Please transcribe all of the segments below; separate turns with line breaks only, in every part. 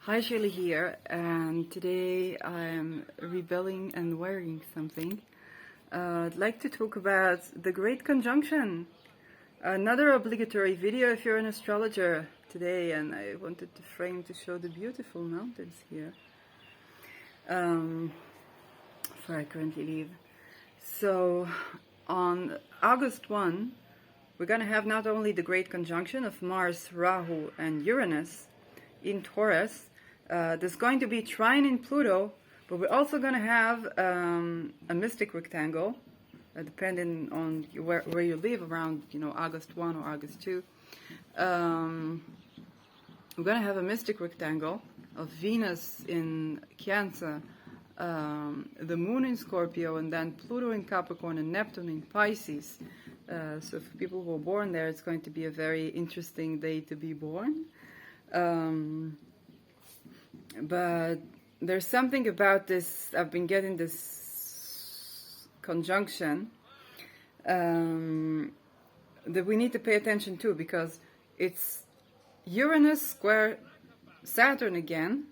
Hi, Shirley here, and today I'm rebelling and wearing something. I'd like to talk about the Great Conjunction, another obligatory video if you're an astrologer today, and I wanted to frame to show the beautiful mountains here where I currently live. So on August 1, we're going to have not only the Great Conjunction of Mars, Rahu, and Uranus in Taurus. There's going to be trine in Pluto, but we're also going to have a mystic rectangle, depending on where you live, around August 1 or August 2. We're going to have a mystic rectangle of Venus in Cancer, the Moon in Scorpio, and then Pluto in Capricorn and Neptune in Pisces. So for people who are born there, it's going to be a very interesting day to be born. But there's something about this, I've been getting this conjunction that we need to pay attention to, because it's Uranus square Saturn again,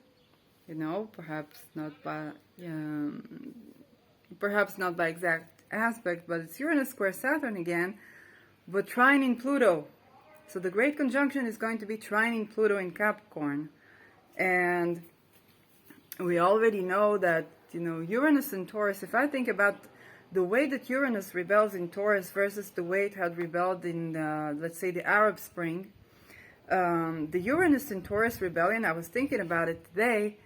perhaps not by exact aspect, but it's Uranus square Saturn again, but trine in Pluto. So the Great Conjunction is going to be trining Pluto in Capricorn. And we already know that, Uranus in Taurus, if I think about the way that Uranus rebels in Taurus versus the way it had rebelled in, let's say, the Arab Spring, the Uranus in Taurus rebellion, I was thinking about it today,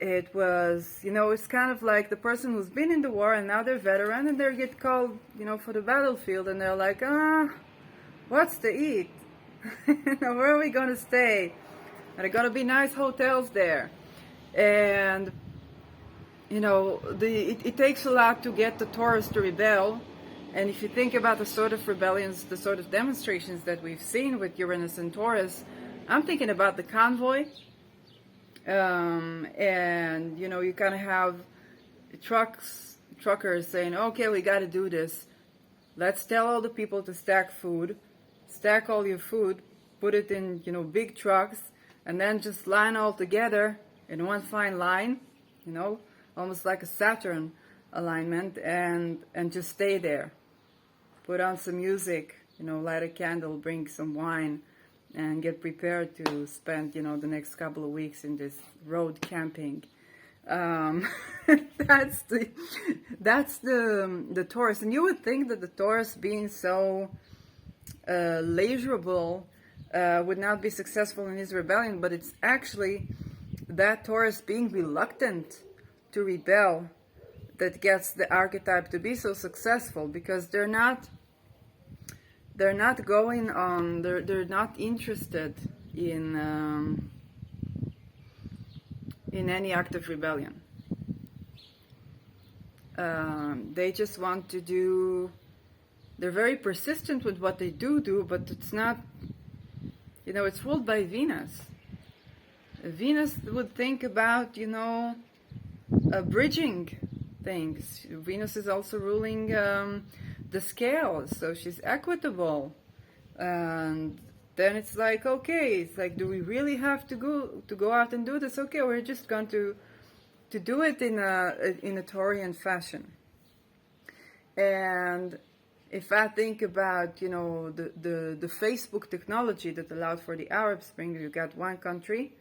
it was, it's kind of like the person who's been in the war and now they're veteran and they get called, for the battlefield, and they're like, what's to eat? Where are we going to stay? Are there going to be nice hotels there? And, it takes a lot to get the Taurus to rebel. And if you think about the sort of rebellions, the sort of demonstrations that we've seen with Uranus and Taurus, I'm thinking about the convoy. And, you kind of have truckers saying, okay, we got to do this. Let's tell all the people to stack all your food, put it in, big trucks, and then just line all together in one fine line, almost like a Saturn alignment, and just stay there. Put on some music, light a candle, bring some wine, and get prepared to spend, the next couple of weeks in this road camping. That's the Taurus. And you would think that the Taurus, being so leisurable, would not be successful in his rebellion, but it's actually that Taurus being reluctant to rebel that gets the archetype to be so successful, because they're not going on, they're not interested in any act of rebellion. They just want to do, they're very persistent with what they do, but it's not, it's ruled by Venus. Venus would think about, bridging things. Venus is also ruling the scales, so she's equitable. And then it's like, okay, do we really have to go out and do this? Okay, we're just going to do it in a Taurian fashion. And if I think about, the Facebook technology that allowed for the Arab Spring, you got one country,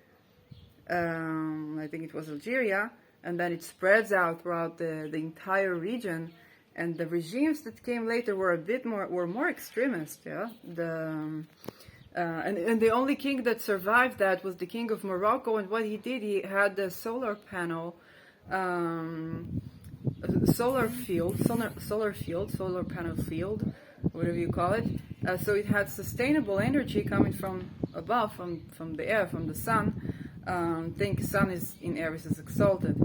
I think it was Algeria, and then it spreads out throughout the entire region. And the regimes that came later were more extremist, yeah. And the only king that survived that was the king of Morocco. And what he did, he had the solar panel, solar panel field, whatever you call it. So it had sustainable energy coming from above, from the air, from the sun. Think sun is in Aries is exalted.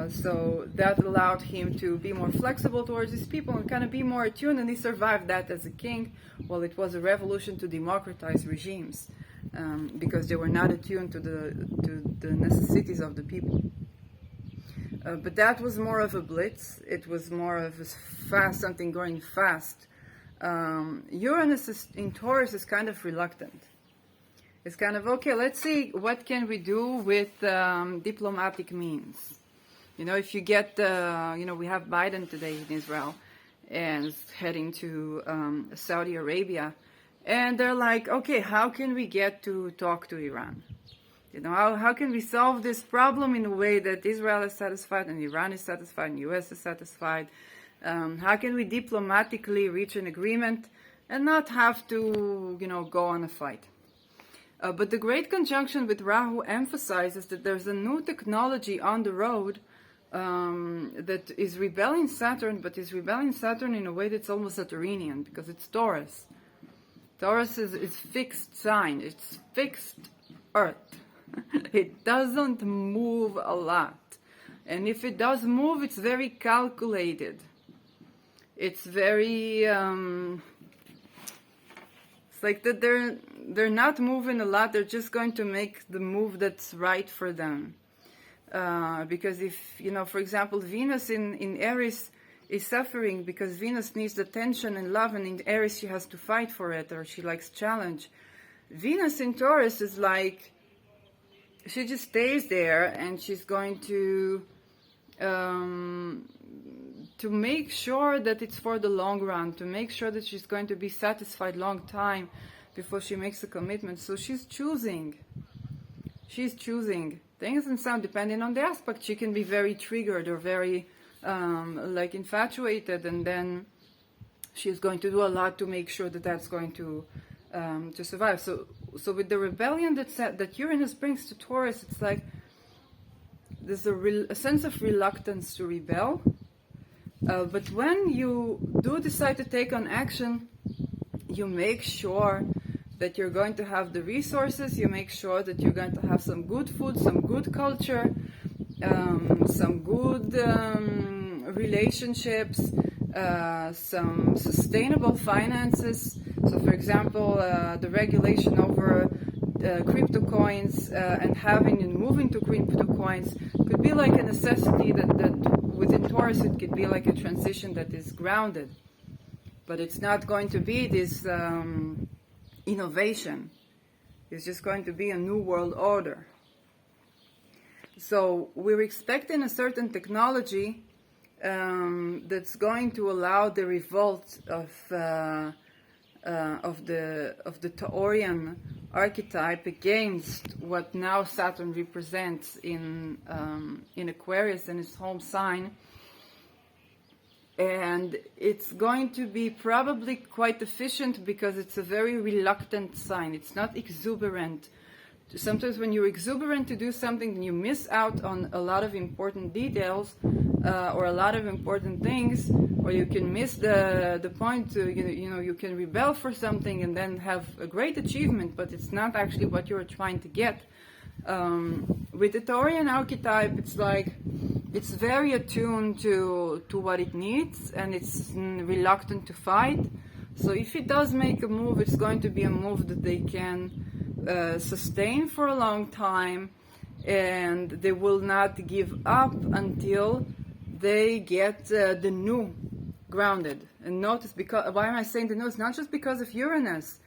So that allowed him to be more flexible towards his people and kind of be more attuned, and he survived that as a king. Well, it was a revolution to democratize regimes, because they were not attuned to the necessities of the people. But that was more of a blitz. It was more of something going fast. Uranus in Taurus is kind of reluctant. It's kind of, okay, let's see what can we do with diplomatic means. You know, if you get, we have Biden today in Israel and heading to Saudi Arabia. And they're like, okay, how can we get to talk to Iran? You know, how can we solve this problem in a way that Israel is satisfied and Iran is satisfied and US is satisfied? How can we diplomatically reach an agreement and not have to, go on a fight? But the great conjunction with Rahu emphasizes that there's a new technology on the road that is rebelling Saturn, but is rebelling Saturn in a way that's almost Saturnian, because it's Taurus. Taurus is fixed sign, it's fixed earth. It doesn't move a lot. And if it does move, it's very calculated. It's very, it's like that they're not moving a lot, they're just going to make the move that's right for them. Because if, for example, Venus in Aries is suffering because Venus needs attention and love, and in Aries she has to fight for it, or she likes challenge. Venus in Taurus is like, she just stays there, and she's going to make sure that it's for the long run, to make sure that she's going to be satisfied long time before she makes a commitment. So she's choosing. Things and sound, depending on the aspect, she can be very triggered or very infatuated, and then she's going to do a lot to make sure that that's going to survive. So with the rebellion that Uranus brings to Taurus, it's like there's a sense of reluctance to rebel. But when you do decide to take on action, you make sure that you're going to have the resources, you make sure that you're going to have some good food, some good culture, some good relationships, some sustainable finances. So for example, the regulation over crypto coins and having and moving to crypto coins could be like a necessity that within Taurus it could be like a transition that is grounded. But it's not going to be this innovation. It's just going to be a new world order. So we're expecting a certain technology that's going to allow the revolt of the Taurian archetype against what now Saturn represents in Aquarius in its home sign. And it's going to be probably quite efficient because it's a very reluctant sign. It's not exuberant. Sometimes when you're exuberant to do something, then you miss out on a lot of important details or a lot of important things, or you can miss the point to, you can rebel for something and then have a great achievement, but it's not actually what you're trying to get. With the Taurian archetype, it's like, it's very attuned to what it needs, and it's reluctant to fight. So if it does make a move, it's going to be a move that they can sustain for a long time, and they will not give up until they get the new grounded. And notice, because why am I saying the new? It's not just because of Uranus,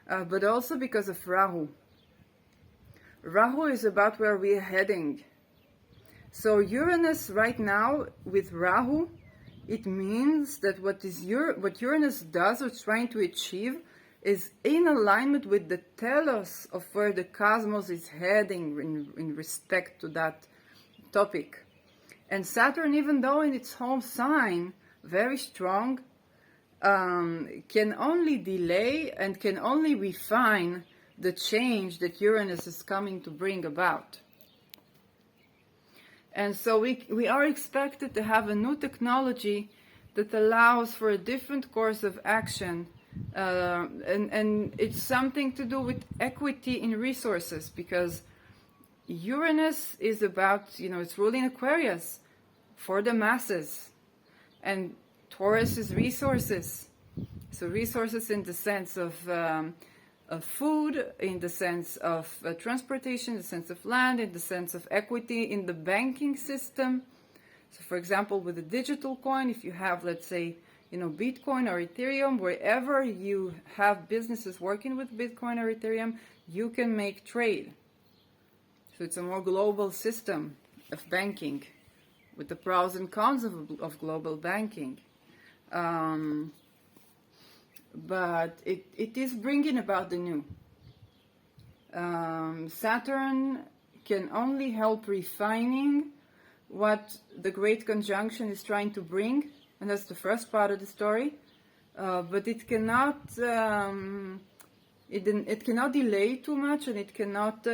but also because of Rahu. Rahu is about where we're heading. So Uranus right now with Rahu, it means that what Uranus does or is trying to achieve is in alignment with the telos of where the cosmos is heading in respect to that topic. And Saturn, even though in its home sign, very strong, can only delay and can only refine the change that Uranus is coming to bring about. And so we are expected to have a new technology that allows for a different course of action. And it's something to do with equity in resources, because Uranus is about, it's ruling Aquarius for the masses. And Taurus is resources. So resources in the sense of food, in the sense of transportation, in the sense of land, in the sense of equity in the banking system. So for example, with a digital coin, if you have, let's say, Bitcoin or Ethereum, wherever you have businesses working with Bitcoin or Ethereum, you can make trade. So it's a more global system of banking with the pros and cons of global banking. But it is bringing about the new. Saturn can only help refining what the Great Conjunction is trying to bring, and that's the first part of the story. But it cannot it cannot delay too much, and it cannot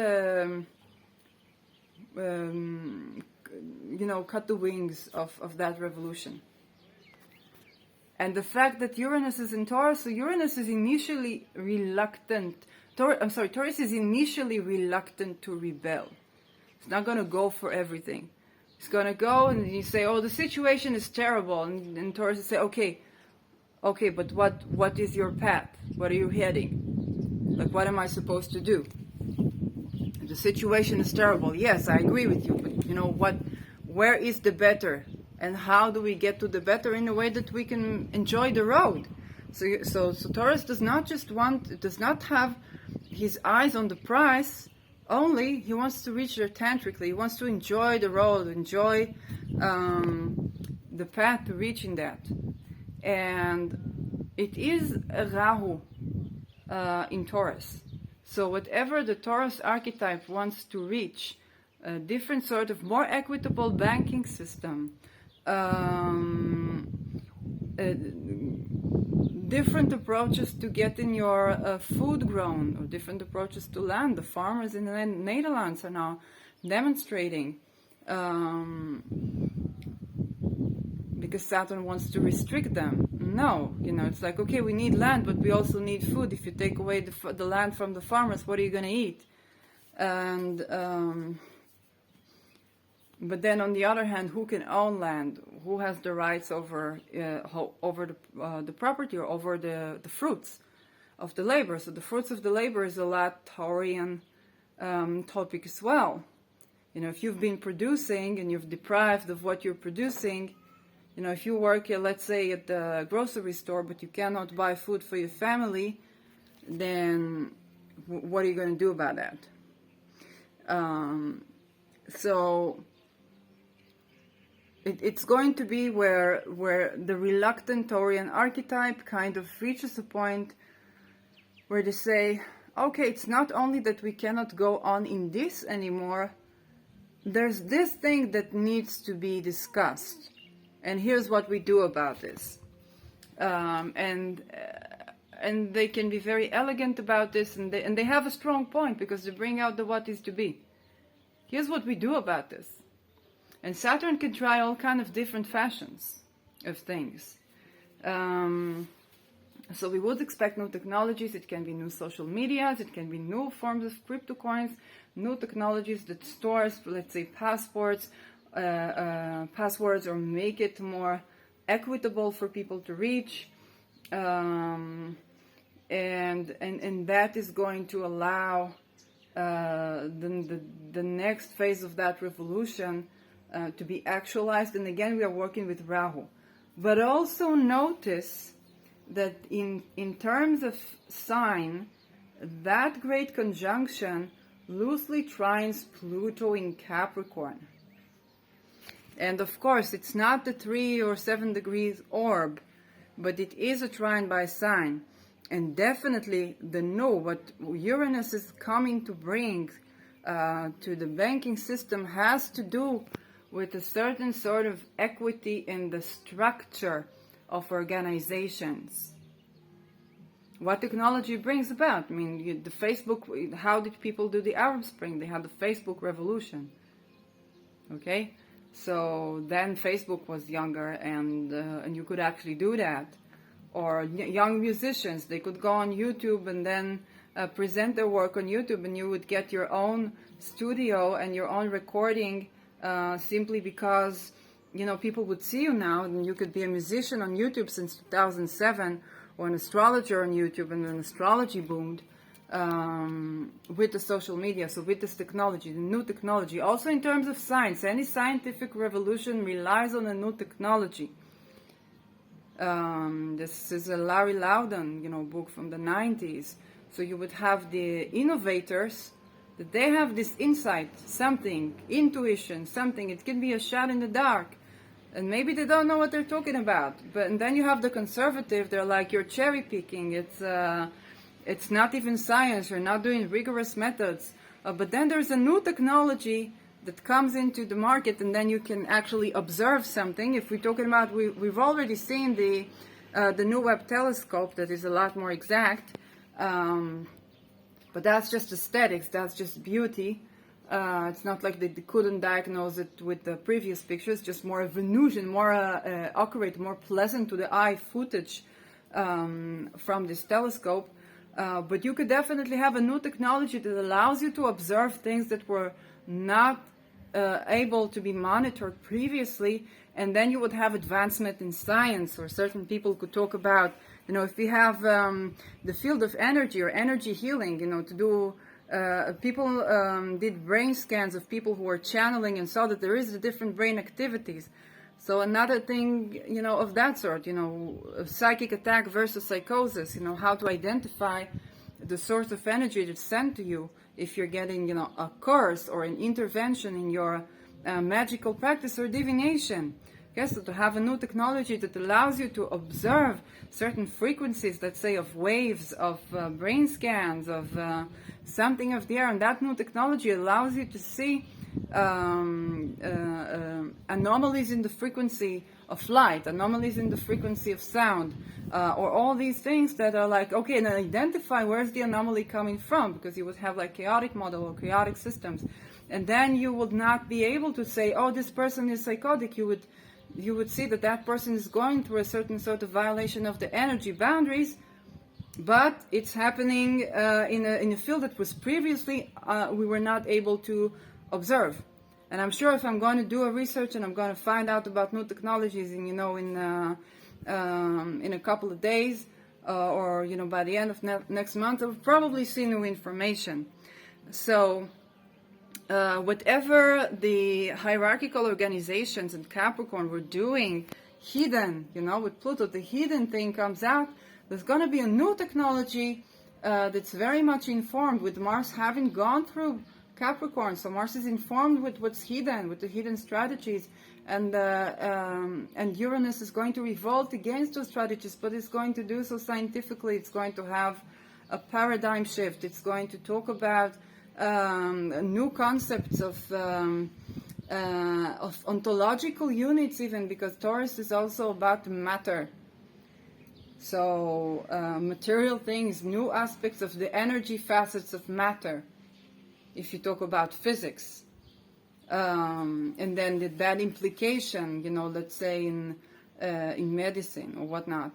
cut the wings of that revolution. And the fact that Uranus is in Taurus, so Uranus is initially reluctant. Taurus is initially reluctant to rebel. It's not going to go for everything. It's going to go and you say, oh, the situation is terrible. And Taurus will say, okay, but what is your path? What are you heading? Like, what am I supposed to do? The situation is terrible. Yes, I agree with you. But you know what? Where is the better? And how do we get to the better in a way that we can enjoy the road? So Taurus does not have his eyes on the prize only. He wants to reach there tantrically. He wants to enjoy the road, enjoy the path to reaching that. And it is a Rahu in Taurus. So whatever the Taurus archetype wants to reach, a different sort of more equitable banking system, different approaches to getting your food grown, or different approaches to land. The farmers in the Netherlands are now demonstrating, because Saturn wants to restrict them. No, it's like, okay, we need land, but we also need food. If you take away the land from the farmers, what are you going to eat? And but then on the other hand, who can own land? Who has the rights over the property, or over the fruits of the labor? So the fruits of the labor is a lot Taurian topic as well. If you've been producing and you've deprived of what you're producing, if you work, let's say, at the grocery store, but you cannot buy food for your family, then what are you going to do about that? So it's going to be where the reluctant Taurian archetype kind of reaches a point where they say, okay, it's not only that we cannot go on in this anymore, there's this thing that needs to be discussed. And here's what we do about this. And they can be very elegant about this, and they have a strong point, because they bring out the what is to be. Here's what we do about this. And Saturn can try all kind of different fashions of things. So we would expect new technologies. It can be new social medias. It can be new forms of crypto coins, new technologies that stores, let's say, passwords, or make it more equitable for people to reach. And that is going to allow the next phase of that revolution to be actualized. And again, we are working with Rahu. But also notice that in terms of sign, that great conjunction loosely trines Pluto in Capricorn. And of course, it's not the 3 or 7 degrees orb, but it is a trine by sign. And definitely what Uranus is coming to bring to the banking system has to do with a certain sort of equity in the structure of organizations. What technology brings about? I mean, the Facebook, how did people do the Arab Spring? They had the Facebook revolution. Okay? So then Facebook was younger, and you could actually do that. Or young musicians, they could go on YouTube and then present their work on YouTube, and you would get your own studio and your own recording simply because, people would see you now, and you could be a musician on YouTube since 2007, or an astrologer on YouTube, and then astrology boomed with the social media, so with this technology, the new technology. Also in terms of science, any scientific revolution relies on a new technology. This is a Larry Loudon, book from the 90s. So you would have the innovators, that they have this insight, something, intuition, something. It can be a shot in the dark. And maybe they don't know what they're talking about. But and then you have the conservative, they're like, you're cherry picking. It's not even science, you're not doing rigorous methods. But then there's a new technology that comes into the market, and then you can actually observe something. If we're talking about, we've already seen the new Webb telescope that is a lot more exact. But that's just aesthetics, that's just beauty. It's not like they couldn't diagnose it with the previous pictures, just more illusion, more accurate, more pleasant to the eye footage from this telescope. But you could definitely have a new technology that allows you to observe things that were not able to be monitored previously, and then you would have advancement in science, or certain people could talk about, if we have the field of energy or energy healing, to do people did brain scans of people who were channeling and saw that there is different brain activities. So another thing, of that sort, psychic attack versus psychosis, how to identify the source of energy that's sent to you if you're getting, a curse or an intervention in your magical practice or divination. Yes, so to have a new technology that allows you to observe certain frequencies, let's say of waves, of brain scans, of something of the air, and that new technology allows you to see anomalies in the frequency of light, anomalies in the frequency of sound, or all these things that are like, okay, and identify where's the anomaly coming from, because you would have like chaotic model or chaotic systems, and then you would not be able to say, oh, this person is psychotic. You would see that person is going through a certain sort of violation of the energy boundaries, but it's happening in a field that was previously we were not able to observe. And I'm sure if I'm going to do a research and I'm going to find out about new technologies, and in a couple of days, or by the end of next month, I'll probably see new information. So whatever the hierarchical organizations in Capricorn were doing hidden, with Pluto, the hidden thing comes out. There's going to be a new technology that's very much informed, with Mars having gone through Capricorn. So Mars is informed with what's hidden, with the hidden strategies, and Uranus is going to revolt against those strategies, but it's going to do so scientifically. It's going to have a paradigm shift. It's going to talk about new concepts of ontological units, even, because Taurus is also about matter. So material things, new aspects of the energy facets of matter, if you talk about physics. And then that implication, let's say in medicine or whatnot.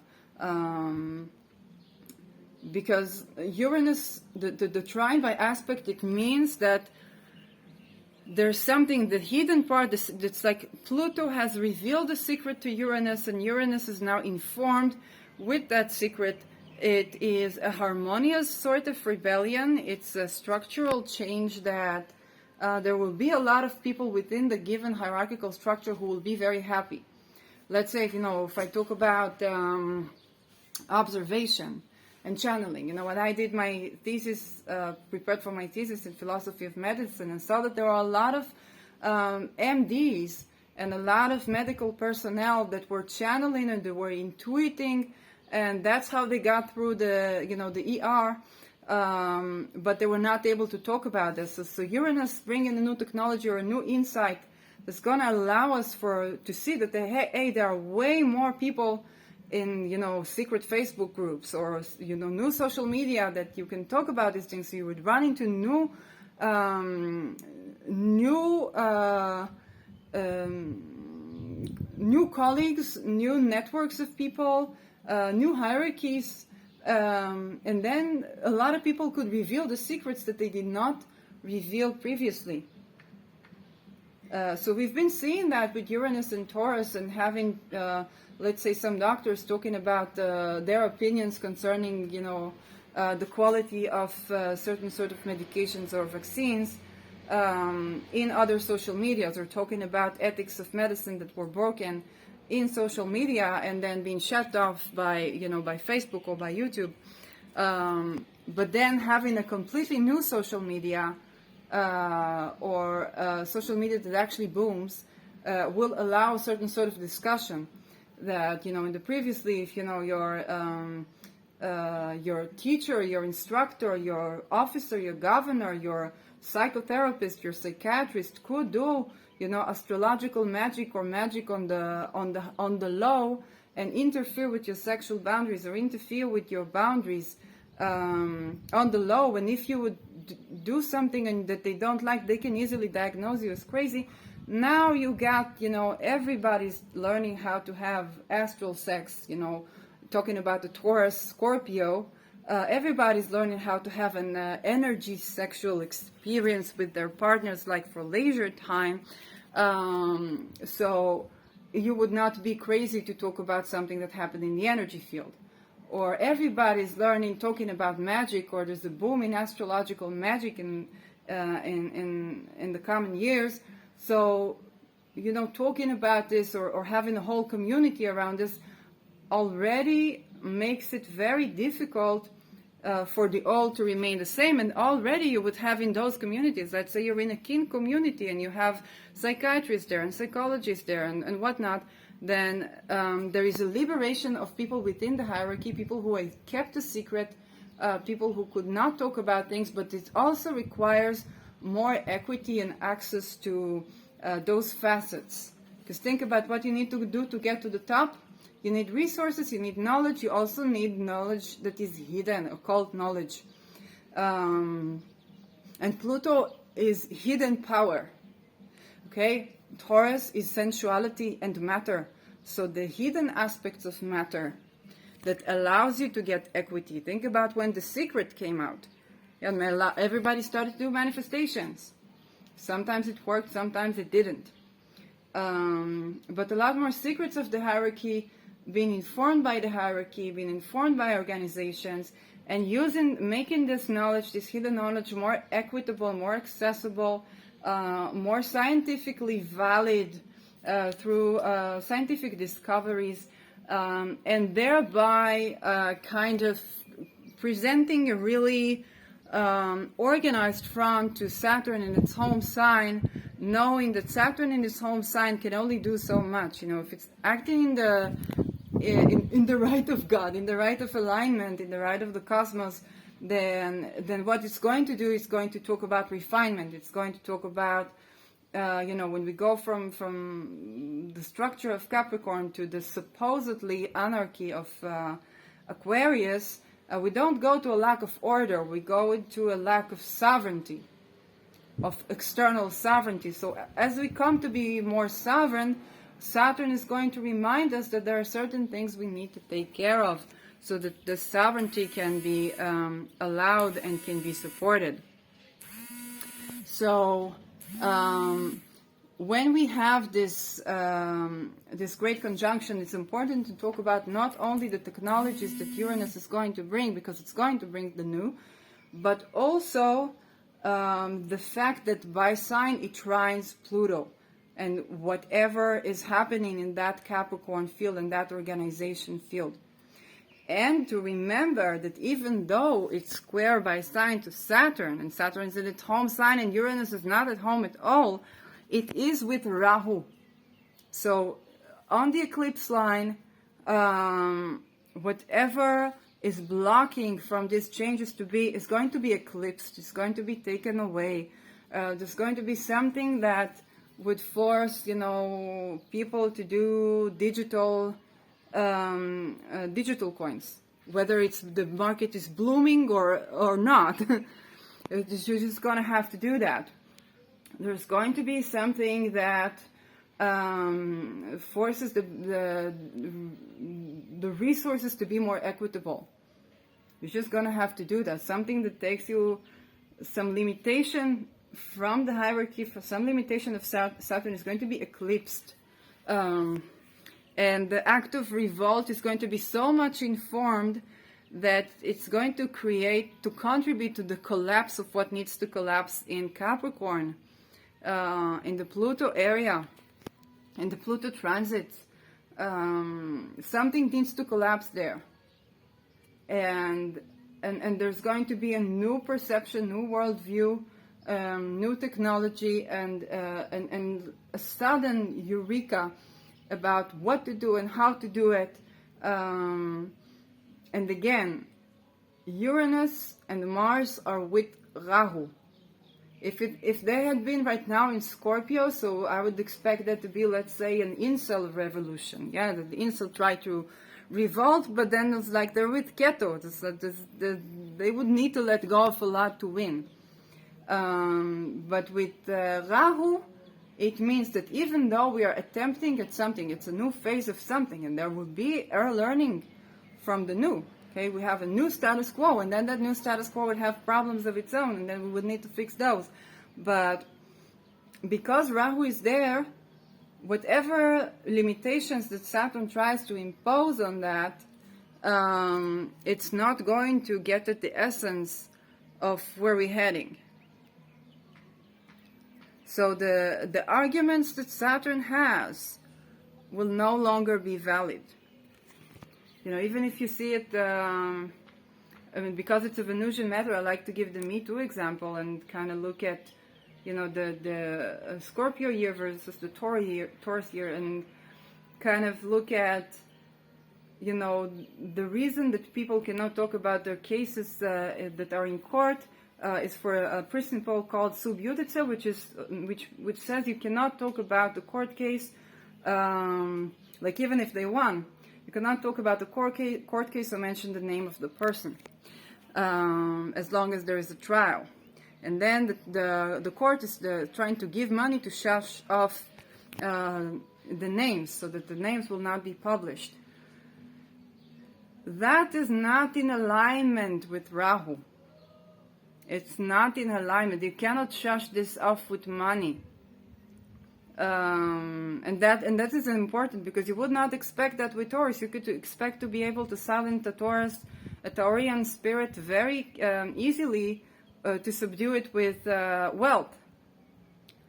Because Uranus, the trine by aspect, it means that there's something, the hidden part, it's like Pluto has revealed the secret to Uranus, and Uranus is now informed with that secret. It is a harmonious sort of rebellion. It's a structural change that there will be a lot of people within the given hierarchical structure who will be very happy. Let's say, if I talk about observation and channeling. When I did my thesis, prepared for my thesis in philosophy of medicine, and saw that there are a lot of MDs and a lot of medical personnel that were channeling and they were intuiting, and that's how they got through the ER, but they were not able to talk about this. So Uranus bringing a new technology or a new insight that's going to allow us to see that there are way more people in secret Facebook groups or new social media that you can talk about these things. So you would run into new colleagues, new networks of people, new hierarchies, and then a lot of people could reveal the secrets that they did not reveal previously. So we've been seeing that with Uranus and Taurus, and having let's say some doctors talking about their opinions concerning the quality of certain sort of medications or vaccines in other social medias, or talking about ethics of medicine that were broken in social media and then being shut off by by Facebook or by YouTube. but then having a completely new social media or social media that actually booms will allow a certain sort of discussion that, in the previously, if your teacher, your instructor, your officer, your governor, your psychotherapist, your psychiatrist could do, astrological magic or magic on the low and interfere with your sexual boundaries or interfere with your boundaries on the low. And if you would do something and that they don't like, they can easily diagnose you as crazy. Now you got, everybody's learning how to have astral sex, talking about the Taurus, Scorpio. Everybody's learning how to have an energy sexual experience with their partners, like for leisure time. So you would not be crazy to talk about something that happened in the energy field. Or everybody's talking about magic, or there's a boom in astrological magic in the coming years. So, talking about this or having a whole community around this already makes it very difficult for the all to remain the same. And already you would have in those communities, let's say you're in a kin community and you have psychiatrists there and psychologists there and whatnot, then there is a liberation of people within the hierarchy, people who have kept a secret, people who could not talk about things, but it also requires more equity and access to those facets. Because think about what you need to do to get to the top. You need resources, you need knowledge, you also need knowledge that is hidden, occult knowledge. And Pluto is hidden power. Okay? Taurus is sensuality and matter. So the hidden aspects of matter that allows you to get equity. Think about when The Secret came out. Everybody started to do manifestations. Sometimes it worked, sometimes it didn't. But a lot more secrets of the hierarchy, being informed by the hierarchy, being informed by organizations, and making this knowledge, this hidden knowledge, more equitable, more accessible, more scientifically valid through scientific discoveries, and thereby kind of presenting a really organized front to Saturn in its home sign, knowing that Saturn in its home sign can only do so much. If it's acting in the right of God, in the right of alignment, in the right of the cosmos, then what it's going to do is going to talk about refinement. It's going to talk about, when we go from the structure of Capricorn to the supposedly anarchy of Aquarius, we don't go to a lack of order, we go into a lack of sovereignty, of external sovereignty. So as we come to be more sovereign, Saturn is going to remind us that there are certain things we need to take care of so that the sovereignty can be allowed and can be supported. So when we have this great conjunction, it's important to talk about not only the technologies that Uranus is going to bring, because it's going to bring the new, but also the fact that by sign it trines Pluto, and whatever is happening in that Capricorn field and that organization field. And to remember that even though it's square by sign to Saturn, and Saturn is in its home sign and Uranus is not at home at all, it is with Rahu. So on the eclipse line, whatever is blocking from these changes to be is going to be eclipsed. It's going to be taken away. There's going to be something that would force, people to do digital coins, whether it's the market is blooming or not. You're just going to have to do that. There's going to be something that forces the resources to be more equitable. You're just going to have to do that. Something that takes you some limitation from the hierarchy, for some limitation of Saturn is going to be eclipsed. And the act of revolt is going to be so much informed that it's going to contribute to the collapse of what needs to collapse in Capricorn, in the Pluto area, in the Pluto transit. Something needs to collapse there. And and there's going to be a new perception, new worldview, new technology, and a sudden eureka about what to do and how to do it. And again, Uranus and Mars are with Rahu. If they had been right now in Scorpio, so I would expect that to be, let's say, an incel revolution. Yeah, the incel try to revolt, but then it's like they're with Keto. They would need to let go of a lot to win. But with Rahu, it means that even though we are attempting at something, it's a new phase of something, and there will be a learning from the new. Okay, we have a new status quo, and then that new status quo would have problems of its own, and then we would need to fix those. But because Rahu is there, whatever limitations that Saturn tries to impose on that, it's not going to get at the essence of where we're heading. So the arguments that Saturn has will no longer be valid. You know, even if you see it, I mean, because it's a Venusian matter, I like to give the Me Too example and kind of look at, you know, the Scorpio year versus the Taurus year, and kind of look at, you know, the reason that people cannot talk about their cases that are in court is for a principle called sub judice, which says you cannot talk about the court case, like even if they won. You cannot talk about the court case or mention the name of the person, as long as there is a trial. And then the court is trying to give money to shush off the names, so that the names will not be published. That is not in alignment with Rahu. It's not in alignment. You cannot shush this off with money. And that is important, because you would not expect that with Taurus. You could expect to be able to silence a Taurian spirit very easily, to subdue it with wealth.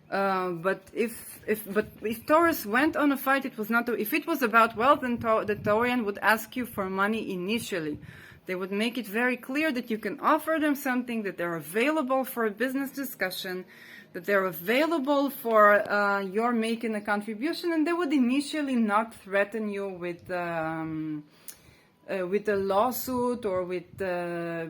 But if Taurus went on a fight, it was not. If it was about wealth, then the Taurian would ask you for money initially. They would make it very clear that you can offer them something, that they're available for a business discussion, that they're available for your making a contribution, and they would initially not threaten you with a lawsuit or with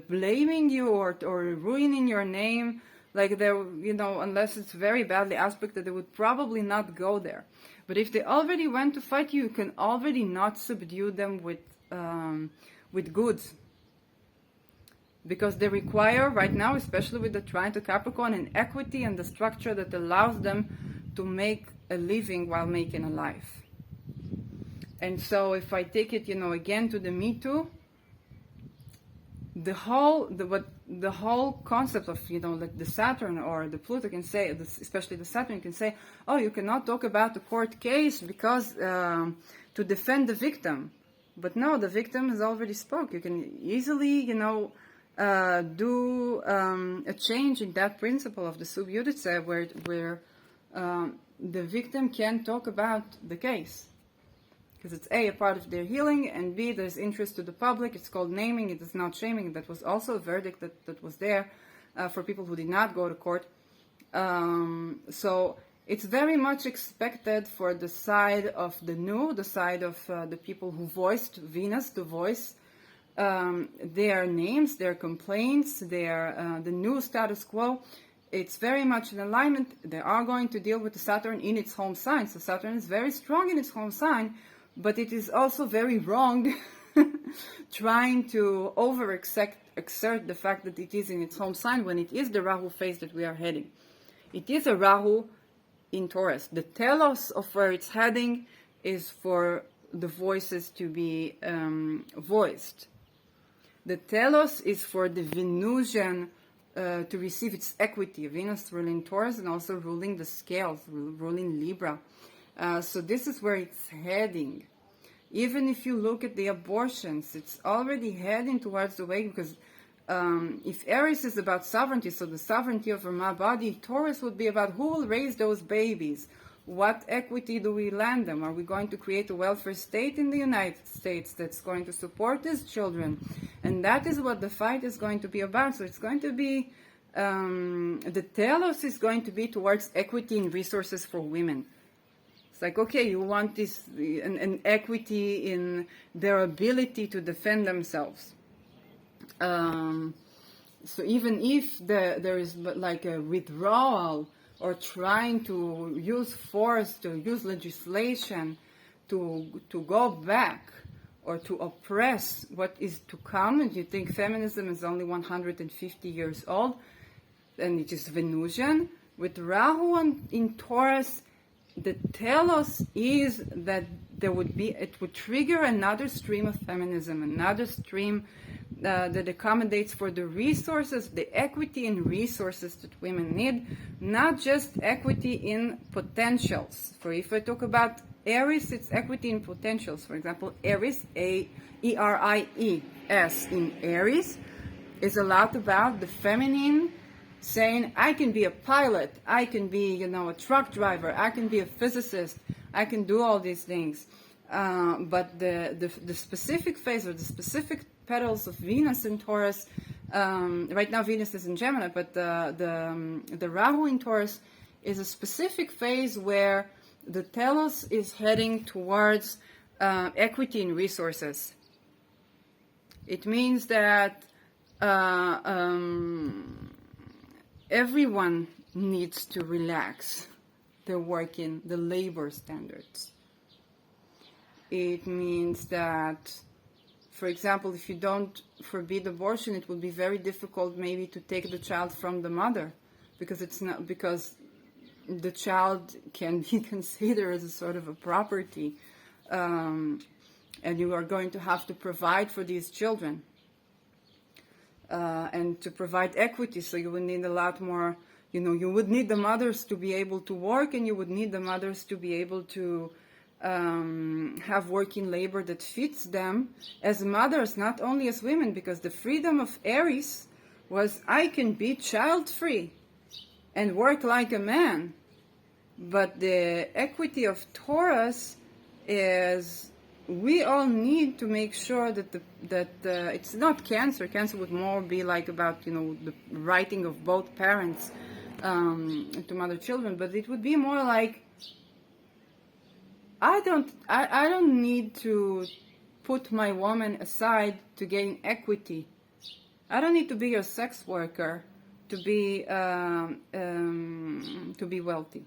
blaming you or ruining your name. Like they're, you know, unless it's very badly aspected, they would probably not go there. But if they already went to fight you, you can already not subdue them with goods. Because they require, right now, especially with the trine to Capricorn, an equity and the structure that allows them to make a living while making a life. And so if I take it, you know, again to the Me Too, the whole concept of, you know, like the Saturn or the Pluto can say, especially the Saturn can say, oh, you cannot talk about the court case because to defend the victim. But no, the victim has already spoke. You can easily, you know, do a change in that principle of the sub judice, where the victim can talk about the case, because it's a part of their healing, and B, there's interest to the public. It's called naming, it is not shaming. That was also a verdict that was there for people who did not go to court. So it's very much expected for the side of the new, the side of the people who voiced Venus, to voice their names, their complaints, the new status quo. It's very much in alignment. They are going to deal with the Saturn in its home sign. So Saturn is very strong in its home sign, but it is also very wrong trying to exert the fact that it is in its home sign when it is the Rahu phase that we are heading. It is a Rahu in Taurus. The telos of where it's heading is for the voices to be voiced. The telos is for the Venusian to receive its equity. Venus ruling Taurus and also ruling the scales, ruling Libra. So this is where it's heading. Even if you look at the abortions, it's already heading towards the way, because if Aries is about sovereignty, so the sovereignty over my body, Taurus would be about who will raise those babies, what equity do we land them? Are we going to create a welfare state in the United States that's going to support these children? And that is what the fight is going to be about. So it's going to be, the telos is going to be towards equity in resources for women. It's like, okay, you want this, an equity in their ability to defend themselves. So even if there is like a withdrawal or trying to use force, to use legislation to go back or to oppress what is to come, and you think feminism is only 150 years old, and it is Venusian. With Rahu in Taurus, the telos is that it would trigger another stream of feminism, another stream that accommodates for the resources, the equity in resources that women need, not just equity in potentials. For if I talk about Aries, it's equity in potentials. For example, Aries, A-E-R-I-E-S in Aries, is a lot about the feminine saying, I can be a pilot, I can be, a truck driver, I can be a physicist, I can do all these things. But the specific phase or the specific petals of Venus in Taurus, right now Venus is in Gemini, but the Rahu in Taurus is a specific phase where the telos is heading towards equity in resources. It means that everyone needs to relax their working, the labor standards. It means that, for example, if you don't forbid abortion, it will be very difficult maybe to take the child from the mother, because the child can be considered as a sort of a property, and you are going to have to provide for these children. And to provide equity, so you would need a lot more, you would need the mothers to be able to work, and you would need the mothers to be able to have working labor that fits them as mothers, not only as women, because the freedom of Aries was, I can be child-free and work like a man. But the equity of Taurus is, we all need to make sure that it's not Cancer. Cancer would more be like about the writing of both parents to mother children, but it would be more like, I don't need to put my woman aside to gain equity. I don't need to be a sex worker to be wealthy.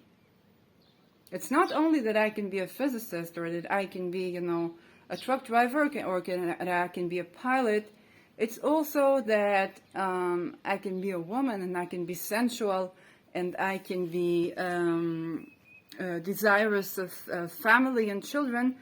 It's not only that I can be a physicist, or that I can be, a truck driver, or that I can be a pilot. It's also that I can be a woman, and I can be sensual, and I can be desirous of family and children,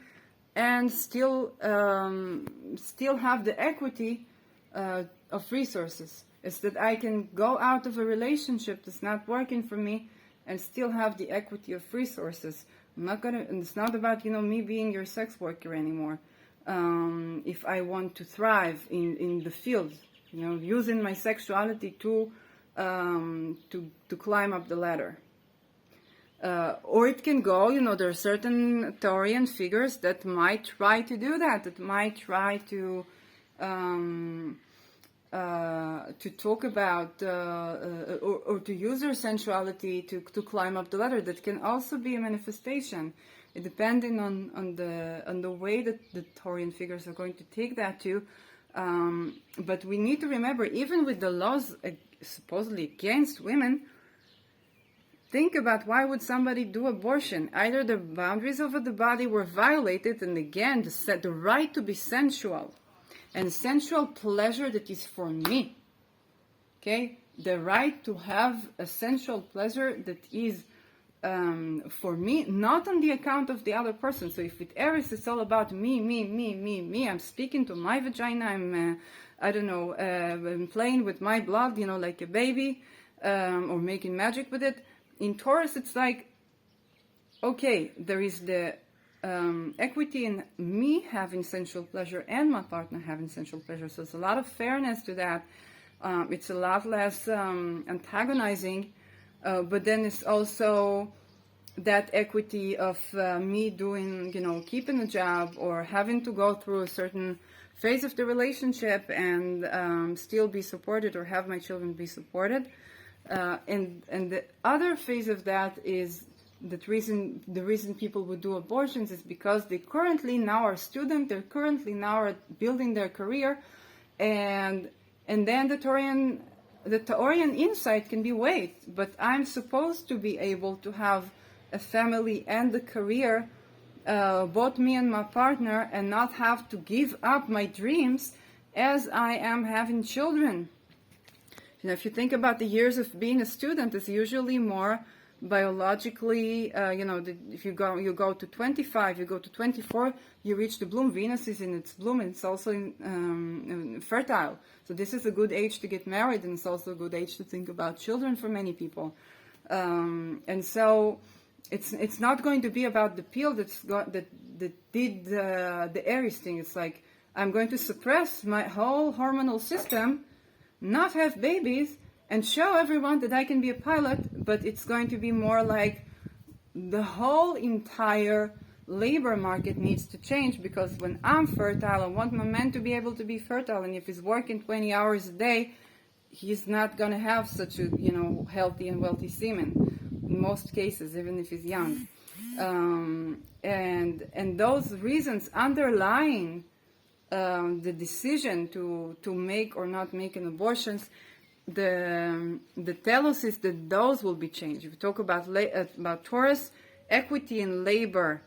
and still have the equity of resources. It's that I can go out of a relationship that's not working for me and still have the equity of resources. And it's not about me being your sex worker anymore. If I want to thrive in the field, using my sexuality to climb up the ladder. Or it can go, there are certain Taurian figures that might try to do that might try to talk about or to use their sensuality to climb up the ladder. That can also be a manifestation, depending on the way that the Taurian figures are going to take that to. But we need to remember, even with the laws supposedly against women, think about, why would somebody do abortion? Either the boundaries of the body were violated, and again, the right to be sensual, and sensual pleasure that is for me. Okay? The right to have a sensual pleasure that is for me, not on the account of the other person. So if with Aries it's all about me, I'm speaking to my vagina, I'm playing with my blood, like a baby, or making magic with it. In Taurus, it's like, okay, there is the equity in me having sensual pleasure and my partner having sensual pleasure. So it's a lot of fairness to that. It's a lot less antagonizing, but then it's also that equity of me doing, keeping a job or having to go through a certain phase of the relationship and still be supported, or have my children be supported. And the other phase of that is the reason people would do abortions is because they currently now are student, they're currently now are building their career, and then the Taurian insight can be, wait, but I'm supposed to be able to have a family and a career, both me and my partner, and not have to give up my dreams as I am having children. If you think about the years of being a student, it's usually more biologically, if you go to 25, you go to 24, you reach the bloom. Venus is in its bloom, and it's also fertile. So this is a good age to get married, and it's also a good age to think about children for many people. And so it's not going to be about the pill that did the Aries thing. It's like, I'm going to suppress my whole hormonal system, not have babies, and show everyone that I can be a pilot. But it's going to be more like the whole entire labor market needs to change, because when I'm fertile, I want my man to be able to be fertile, and if he's working 20 hours a day, he's not going to have such a healthy and wealthy semen in most cases, even if he's young. And those reasons underlying the decision to make or not make an abortion, the telos is that those will be changed. If we talk about Taurus, equity in labor,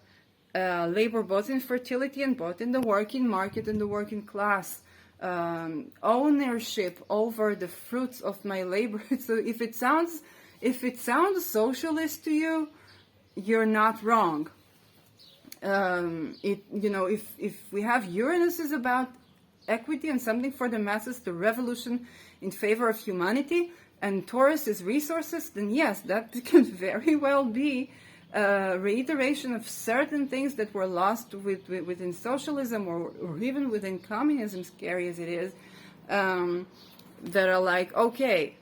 labor both in fertility and both in the working market and the working class, ownership over the fruits of my labor. So if it sounds socialist to you, you're not wrong. If we have Uranus is about equity and something for the masses, the revolution in favor of humanity, and Taurus is resources, then yes, that can very well be a reiteration of certain things that were lost within socialism or even within communism, scary as it is, that are like, okay,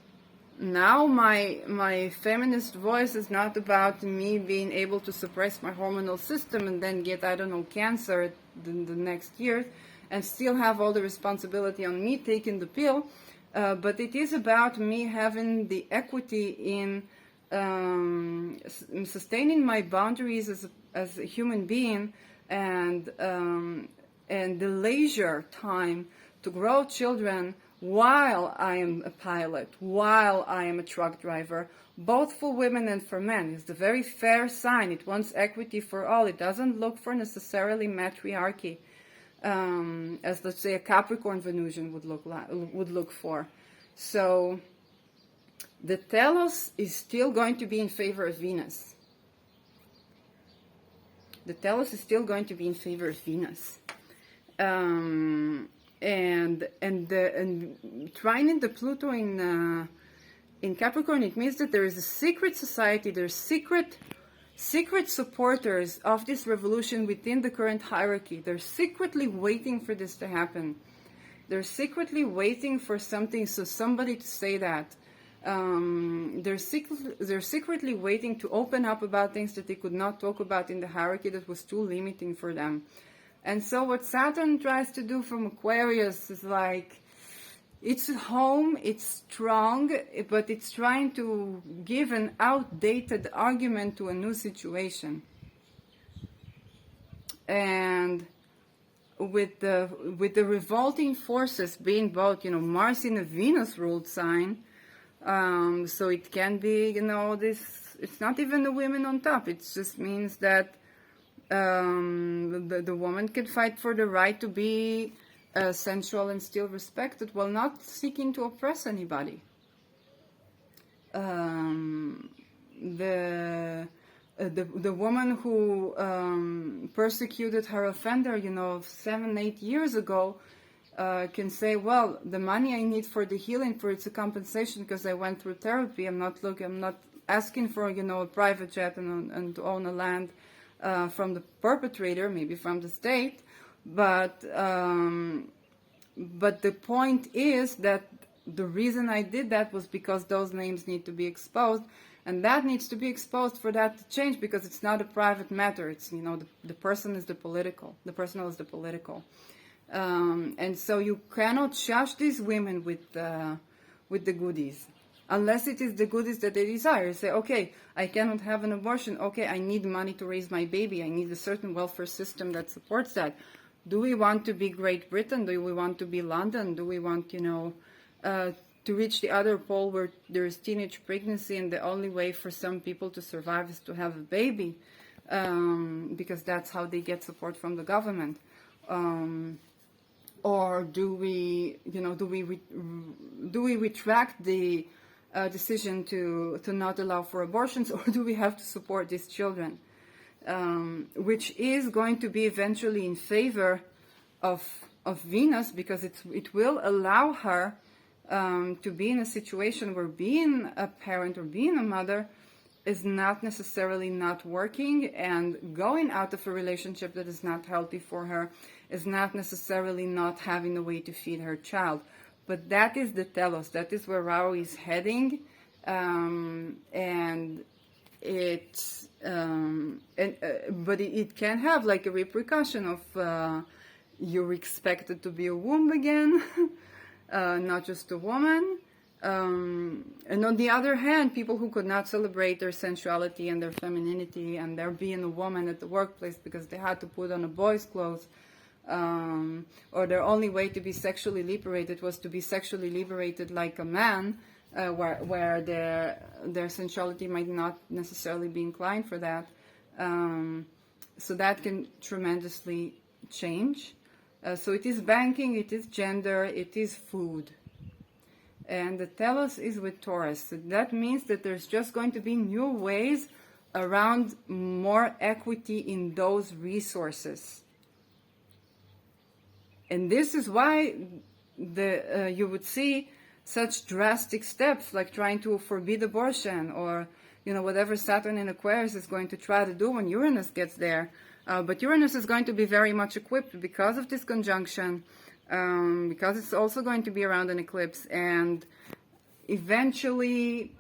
now my feminist voice is not about me being able to suppress my hormonal system and then get, cancer the next year and still have all the responsibility on me taking the pill, but it is about me having the equity in sustaining my boundaries as a human being, and the leisure time to grow children while I am a pilot, while I am a truck driver, both for women and for men. It's a very fair sign. It wants equity for all. It doesn't look for necessarily matriarchy, as let's say a Capricorn Venusian would look for. So the telos is still going to be in favor of Venus. The telos is still going to be in favor of Venus. And trining the Pluto in Capricorn, it means that there is a secret society, there's secret supporters of this revolution within the current hierarchy. They're secretly waiting for this to happen. They're secretly waiting for somebody to say that. They're secretly waiting to open up about things that they could not talk about in the hierarchy that was too limiting for them. And so what Saturn tries to do from Aquarius is like, it's home, it's strong, but it's trying to give an outdated argument to a new situation. And with the revolting forces being both, Mars in a Venus-ruled sign, so it can be, this, it's not even the women on top, it just means that the woman can fight for the right to be sensual and still respected while not seeking to oppress anybody. The woman who persecuted her offender, 7-8 years ago, can say, well, the money I need for the healing, for it's a compensation because I went through therapy. I'm not asking for, a private jet and to own a land from the perpetrator, maybe from the state, but the point is that the reason I did that was because those names need to be exposed, And that needs to be exposed for that to change, because it's not a private matter. It's, the person is the personal is the political. And so you cannot shush these women with the goodies, unless it is the goodies that they desire. Say, okay, I cannot have an abortion. Okay, I need money to raise my baby. I need a certain welfare system that supports that. Do we want to be Great Britain? Do we want to be London? Do we want, to reach the other pole where there is teenage pregnancy and the only way for some people to survive is to have a baby, because that's how they get support from the government? Or do we retract the decision to not allow for abortions, or do we have to support these children, which is going to be eventually in favor of Venus, because it will allow her to be in a situation where being a parent or being a mother is not necessarily not working, and going out of a relationship that is not healthy for her is not necessarily not having a way to feed her child. But that is the telos, that is where Rahu is heading, and but it can have like a repercussion of you're expected to be a womb again, not just a woman. And on the other hand, people who could not celebrate their sensuality and their femininity and their being a woman at the workplace because they had to put on a boy's clothes, or their only way to be sexually liberated was to be sexually liberated like a man, where their sensuality might not necessarily be inclined for that. So that can tremendously change. So it is banking, it is gender, it is food. And the telos is with Taurus. So that means that there's just going to be new ways around more equity in those resources. And this is why you would see such drastic steps like trying to forbid abortion, or whatever Saturn in Aquarius is going to try to do when Uranus gets there. But Uranus is going to be very much equipped because of this conjunction, because it's also going to be around an eclipse, and eventually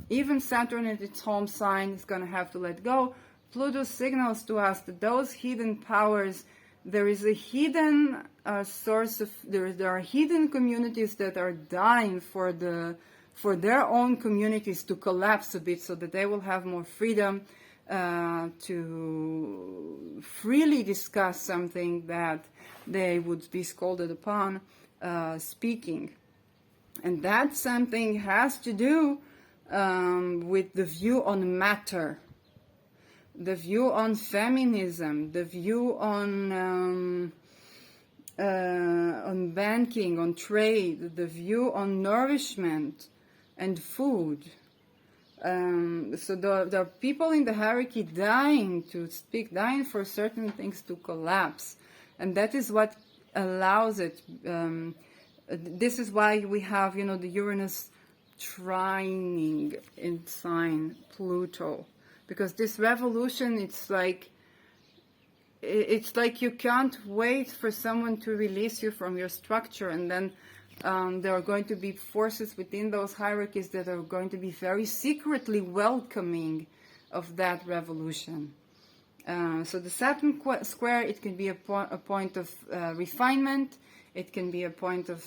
even Saturn in its home sign is going to have to let go. Pluto signals to us that those hidden powers, there is a hidden source of, there are hidden communities that are dying for their own communities to collapse a bit, so that they will have more freedom to freely discuss something that they would be scolded upon speaking. And that something has to do with the view on matter, the view on feminism, the view on banking, on trade, the view on nourishment and food. So there are people in the hierarchy dying to speak, dying for certain things to collapse. And that is what allows it. This is why we have, the Uranus trining in sign Pluto. Because this revolution, it's like you can't wait for someone to release you from your structure, and then there are going to be forces within those hierarchies that are going to be very secretly welcoming of that revolution. So the Saturn square, it can be a point of refinement, it can be a point of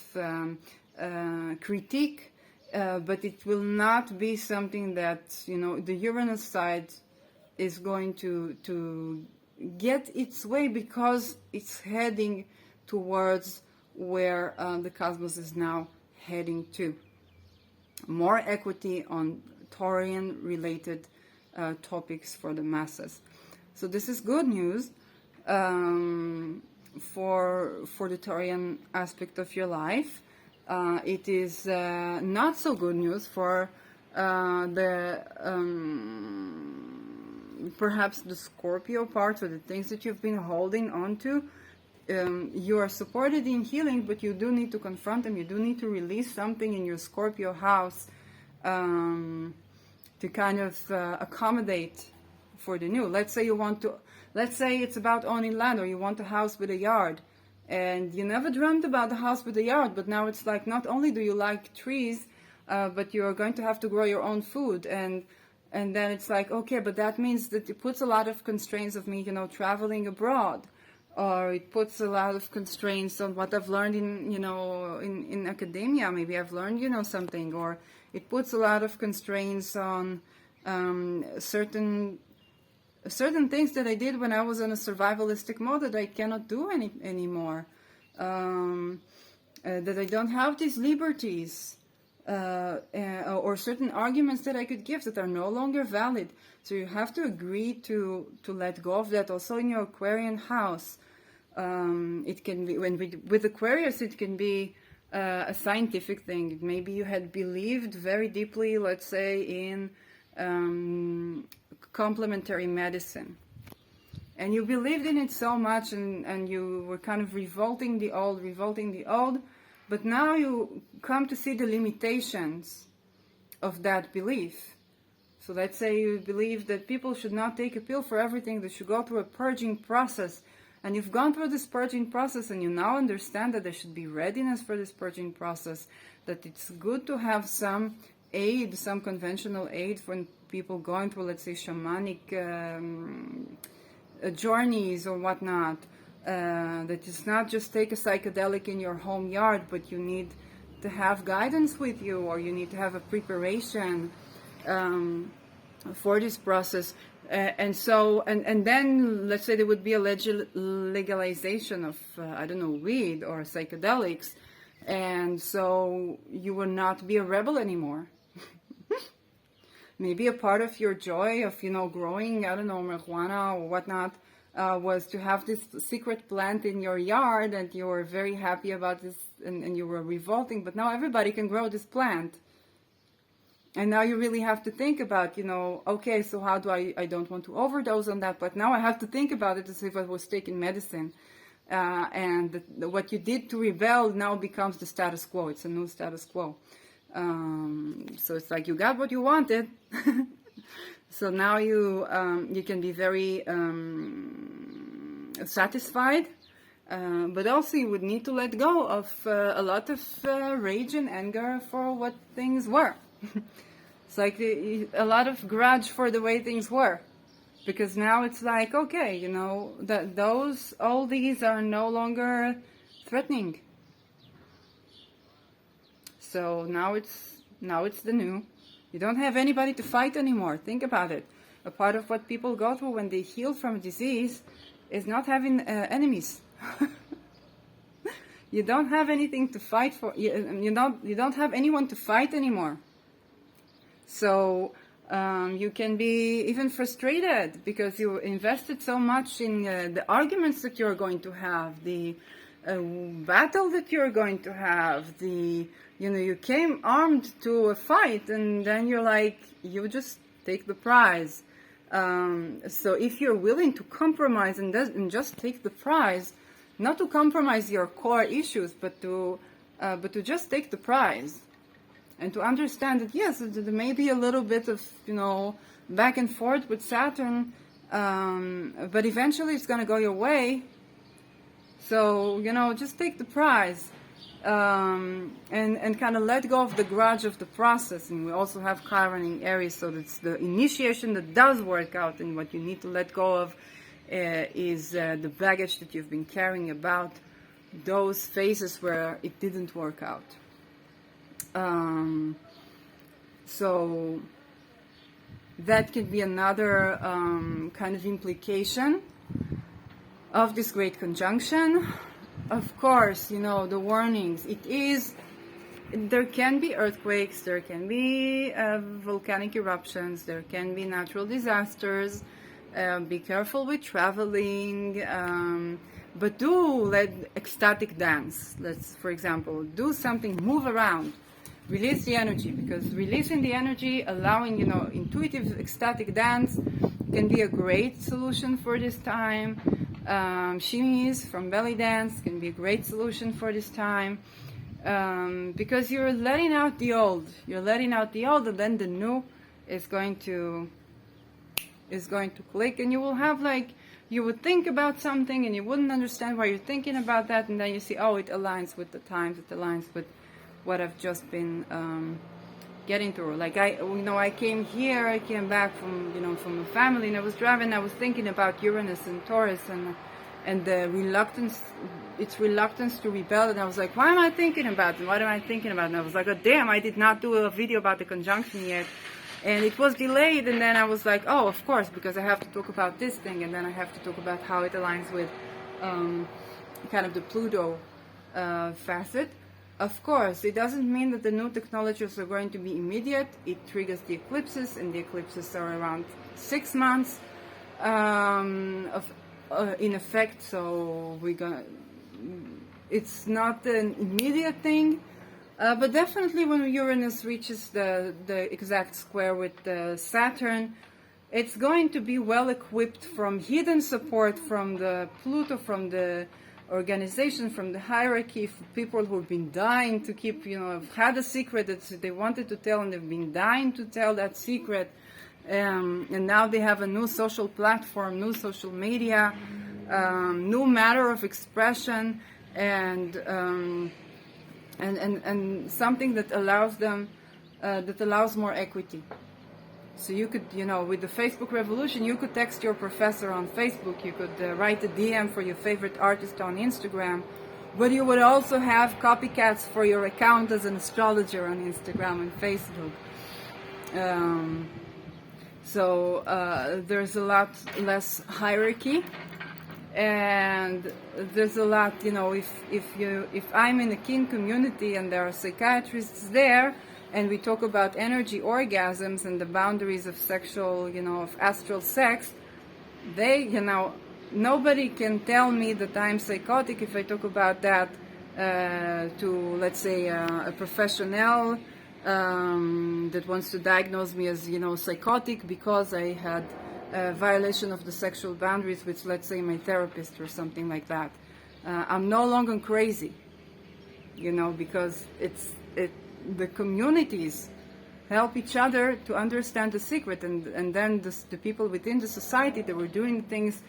critique, but it will not be something that, the Uranus side is going to get its way, because it's heading towards where the cosmos is now heading to. More equity on Taurian-related topics for the masses. So this is good news for the Taurian aspect of your life. It is not so good news for perhaps the Scorpio part, or the things that you've been holding on to. You are supported in healing, but you do need to confront them. You do need to release something in your Scorpio house to kind of accommodate for the new. Let's say it's about owning land, or you want a house with a yard, and you never dreamt about the house with a yard, but now it's like, not only do you like trees, but you are going to have to grow your own food, and then it's like, okay, but that means that it puts a lot of constraints of me, traveling abroad, or it puts a lot of constraints on what I've learned in academia. Maybe I've learned, something, or it puts a lot of constraints on certain things that I did when I was in a survivalistic mode that I cannot do anymore. That I don't have these liberties, or certain arguments that I could give that are no longer valid. So you have to agree to let go of that. Also in your Aquarian house, it can be, with Aquarius, it can be a scientific thing. Maybe you had believed very deeply, let's say, in complementary medicine, and you believed in it so much, and you were kind of revolting the old, but now you come to see the limitations of that belief. So let's say you believe that people should not take a pill for everything, they should go through a purging process, and you've gone through this purging process, and you now understand that there should be readiness for this purging process, that it's good to have some aid, some conventional aid for people going through, let's say, shamanic journeys or whatnot. That it's not just take a psychedelic in your home yard, but you need to have guidance with you, or you need to have a preparation for this process. And then let's say there would be a legalization of weed or psychedelics, and so you will not be a rebel anymore. Maybe a part of your joy of growing marijuana or whatnot was to have this secret plant in your yard, and you were very happy about this, and you were revolting, but now everybody can grow this plant. And now you really have to think about, okay, so how do I don't want to overdose on that, but now I have to think about it as if I was taking medicine. And what you did to rebel now becomes the status quo. It's a new status quo. So it's like you got what you wanted. So now you can be very satisfied, but also you would need to let go of a lot of rage and anger for what things were. It's like a lot of grudge for the way things were, because now it's like, okay, that all these are no longer threatening. So now it's the new. You don't have anybody to fight anymore. Think about it. A part of what people go through when they heal from a disease is not having enemies. You don't have anything to fight for. You don't have anyone to fight anymore. So you can be even frustrated because you invested so much in the arguments that you're going to have, the battle that you're going to have, you came armed to a fight, and then you're like, you just take the prize. So if you're willing to compromise and just take the prize, not to compromise your core issues, but to just take the prize, and to understand that yes, there may be a little bit of back and forth with Saturn, but eventually it's going to go your way. So just take the prize, and kind of let go of the grudge of the process. And we also have Chiron in Aries, so that's the initiation that does work out, and what you need to let go of is the baggage that you've been carrying about those phases where it didn't work out. So that could be another kind of implication of this great conjunction. Of course, the warnings. There can be earthquakes, there can be volcanic eruptions, there can be natural disasters. Be careful with traveling, but do let ecstatic dance. Let's, for example, do something, move around. Release the energy, because releasing the energy, allowing, intuitive ecstatic dance can be a great solution for this time. Shimmies from belly dance can be a great solution for this time, because you're letting out the old. And then the new is going to click, and you will have you would think about something and you wouldn't understand why you're thinking about that, and then you see, oh, it aligns with the times, it aligns with what I've just been getting through. Like I came here, I came back from a family, and I was driving, I was thinking about Uranus and Taurus, and the its reluctance to rebel, and I was like, why am I thinking about it? What am I thinking about? And I was like, oh damn, I did not do a video about the conjunction yet, and it was delayed, and then I was like, oh, of course, because I have to talk about this thing, and then I have to talk about how it aligns with kind of the Pluto facet. Of course, it doesn't mean that the new technologies are going to be immediate. It triggers the eclipses, and the eclipses are around 6 months in effect. So it's not an immediate thing, but definitely when Uranus reaches the exact square with Saturn, it's going to be well equipped from hidden support from the Pluto, from the organization, from the hierarchy, for people who've been dying to keep, have had a secret that they wanted to tell, and they've been dying to tell that secret, and now they have a new social platform, new social media, new matter of expression, and something that allows them, that allows more equity. So you could, with the Facebook revolution, you could text your professor on Facebook, you could write a DM for your favorite artist on Instagram, but you would also have copycats for your account as an astrologer on Instagram and Facebook. So there's a lot less hierarchy, and there's a lot, if I'm in a kin community and there are psychiatrists there, and we talk about energy orgasms and the boundaries of sexual, of astral sex, nobody can tell me that I'm psychotic if I talk about that to, let's say, a professional that wants to diagnose me as, psychotic because I had a violation of the sexual boundaries with, let's say, my therapist or something like that. I'm no longer crazy, because the communities help each other to understand the secret, and then the people within the society that were doing things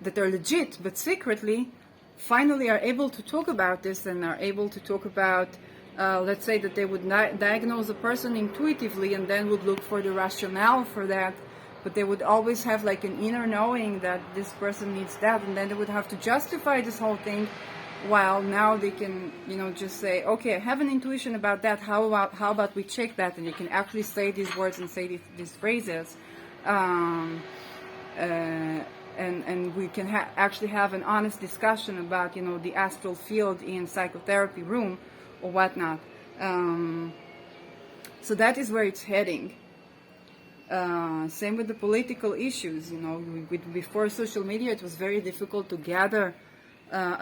that are legit but secretly finally are able to talk about this, and are able to talk about, let's say that they would diagnose a person intuitively and then would look for the rationale for that, but they would always have like an inner knowing that this person needs that, and then they would have to justify this whole thing. While now they can, just say, okay, I have an intuition about that. How about we check that, and you can actually say these words and say these phrases, and we can actually have an honest discussion about, the astral field in psychotherapy room or whatnot. So that is where it's heading. Same with the political issues. Before social media, it was very difficult to gather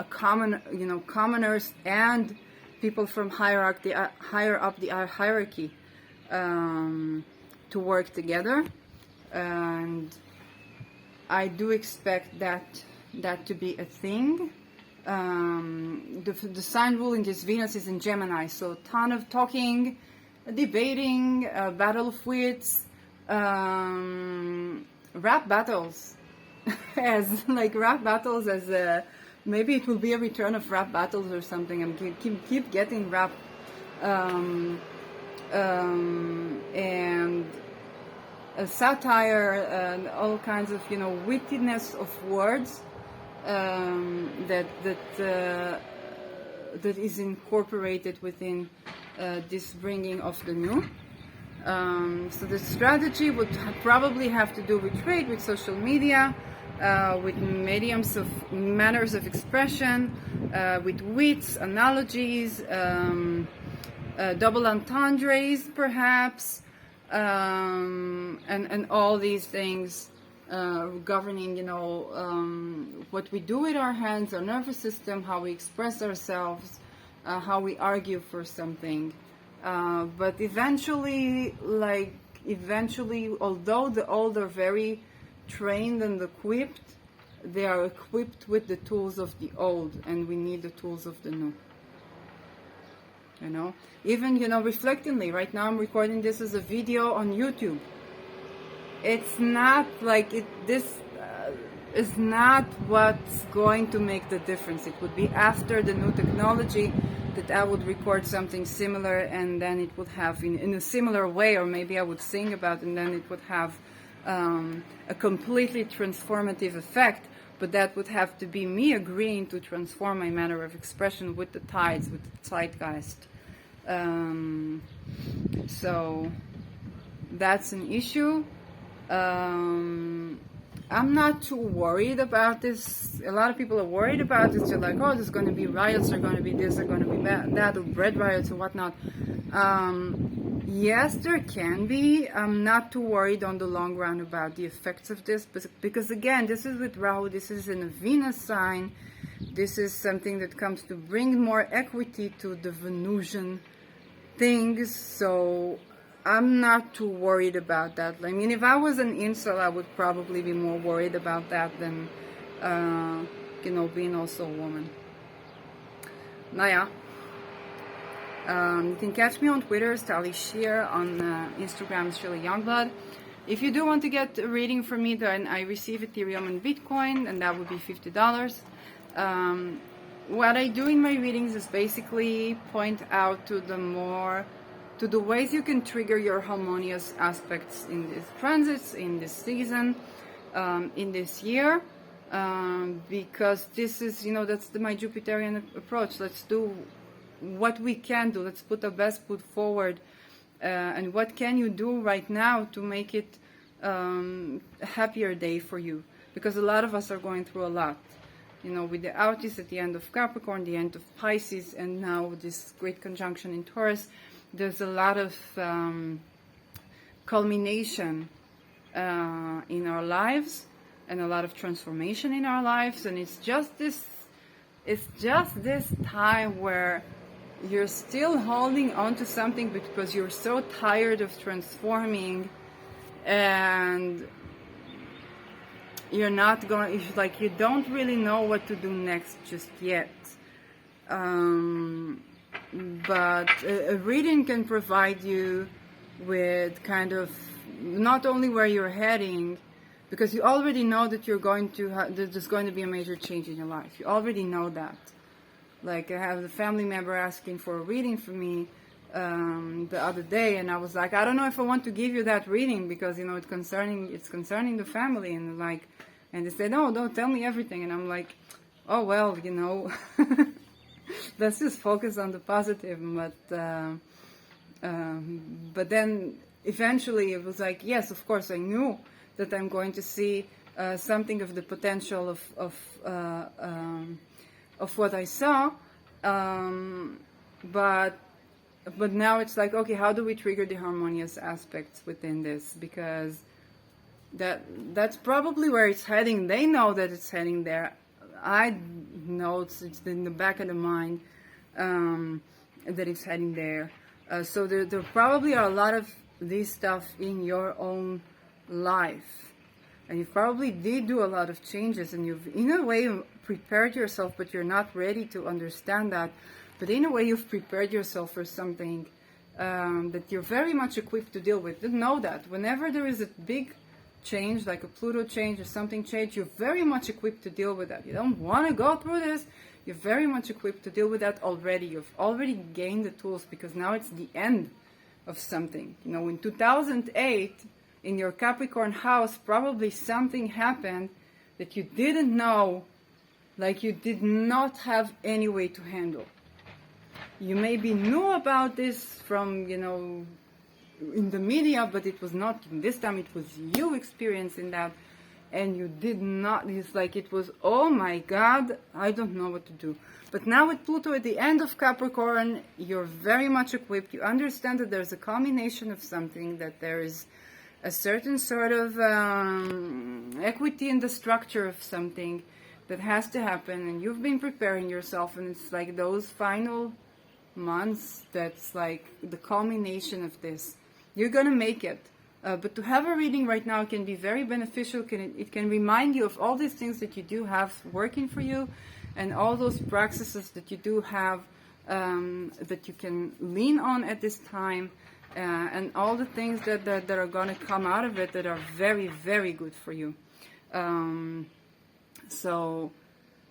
commoners and people from higher up the hierarchy to work together, and I do expect that to be a thing. The sign ruling this Venus is in Gemini, so a ton of talking, debating, battle of wits, rap battles as a maybe it will be a return of rap battles or something. I'm keep getting rap, and a satire and all kinds of wittiness of words that is incorporated within this bringing of the new. So the strategy would probably have to do with trade, with social media, with mediums of manners of expression, with wits, analogies, double entendres perhaps, and all these things governing, what we do with our hands, our nervous system, how we express ourselves, how we argue for something. But eventually, although the old are very trained and equipped, they are equipped with the tools of the old, and we need the tools of the new. Even reflectingly, right now I'm recording this as a video on YouTube. It's not like this is not what's going to make the difference. It would be after the new technology that I would record something similar, and then it would have in a similar way, or maybe I would sing about it, and then it would have a completely transformative effect. But that would have to be me agreeing to transform my manner of expression with the tides, with the zeitgeist. So that's an issue. I'm not too worried about this. A lot of people are worried about this. They're like, oh, there's going to be riots, there's going to be this, there's going to be that, or bread riots or whatnot. Yes, there can be. I'm not too worried on the long run about the effects of this, because again, this is with Rahu, this is in a Venus sign. This is something that comes to bring more equity to the Venusian things, so I'm not too worried about that. I mean, if I was an incel, I would probably be more worried about that than, being also a woman. Naya. You can catch me on Twitter, Tali Shear, on Instagram, Shirley Youngblood. If you do want to get a reading from me, then I receive Ethereum and Bitcoin, and that would be $50. What I do in my readings is basically point out to the ways you can trigger your harmonious aspects in these transits, in this season, in this year, because this is, that's my Jupiterian approach. Let's do what we can do. Let's put our best foot forward. And what can you do right now to make it a happier day for you? Because a lot of us are going through a lot. With the outies at the end of Capricorn, the end of Pisces, and now this great conjunction in Taurus, there's a lot of culmination in our lives, and a lot of transformation in our lives, and it's just this time where you're still holding on to something because you're so tired of transforming, and you're not going, like, you don't really know what to do next just yet. But a reading can provide you with kind of not only where you're heading, because you already know that you're going to there's going to be a major change in your life. You already know that. Like, I have a family member asking for a reading for me the other day, and I was like, I don't know if I want to give you that reading because it's concerning the family, and they said, no, don't tell me everything, and I'm like, oh well, let's just focus on the positive. But then eventually it was like, yes, of course, I knew that I'm going to see something of the potential of what I saw, but now it's like, okay, how do we trigger the harmonious aspects within this? Because that's probably where it's heading. They know that it's heading there. I know it's in the back of the mind that it's heading there. So there probably are a lot of this stuff in your own life, and you probably did do a lot of changes, and you've in a way prepared yourself, but you're not ready to understand that. But in a way, you've prepared yourself for something that you're very much equipped to deal with. Know that whenever there is a big change, like a Pluto change or something change, you're very much equipped to deal with that. You don't want to go through this. You're very much equipped to deal with that already. You've already gained the tools, because now it's the end of something. In 2008, in your Capricorn house, probably something happened that you didn't know, like you did not have any way to handle. You maybe knew about this from, in the media, but it was not, this time it was you experiencing that, and you did not, it's like it was, oh my God, I don't know what to do. But now with Pluto at the end of Capricorn, you're very much equipped. You understand that there's a culmination of something, that there is a certain sort of equity in the structure of something that has to happen, and you've been preparing yourself, and it's like those final months, that's like the culmination of this. You're gonna make it. But to have a reading right now can be very beneficial. It can remind you of all these things that you do have working for you, and all those practices that you do have that you can lean on at this time, and all the things that are going to come out of it that are very, very good for you. So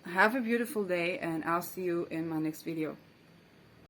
have a beautiful day, and I'll see you in my next video.